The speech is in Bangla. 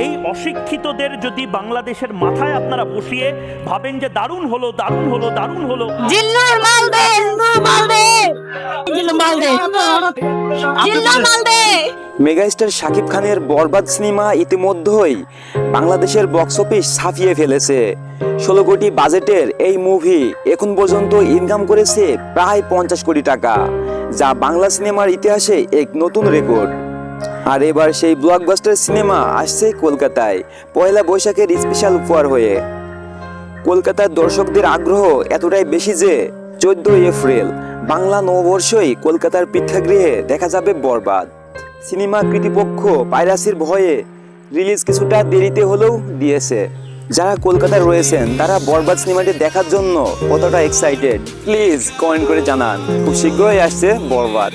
এই অশিক্ষিতদের যদি বাংলাদেশের মাথায় আপনারা বসিয়ে ভাবেন যে দারুণ হলো দারুণ হলো দারুণ হলো, জিল্লুর মাল দে, জিল্লুর মাল দে, জিল্লুর মাল দে। মেগাস্টার শাকিব খানের বরবাদ সিনেমা ইতিমধ্যেই বাংলাদেশের বক্স অফিস ছাপিয়ে ফেলেছে। 16 কোটি বাজেটের এই মুভি এখন পর্যন্ত ইনকাম করেছে প্রায় 50 কোটি টাকা, যা বাংলা সিনেমার ইতিহাসে এক নতুন রেকর্ড। আর এবার সেই ব্লকবাস্টার সিনেমা আসছে কলকাতায় পয়লা বৈশাখের স্পেশাল উপহার হয়ে। কলকাতার দর্শকদের আগ্রহ এতটাই বেশি যে 14 এপ্রিল বাংলা নববর্ষই কলকাতার প্রেক্ষাগৃহে দেখা যাবে বরবাদ। সিনেমা কর্তৃপক্ষ পাইরাসির ভয়ে রিলিজ কিছুটা দেরিতে হলেও দিয়েছে। যারা কলকাতায় রয়েছেন তারা বরবাদ সিনেমাটি দেখার জন্য কতটা এক্সাইটেড প্লিজ কমেন্ট করে জানান। খুব শীঘ্রই আসছে বরবাদ।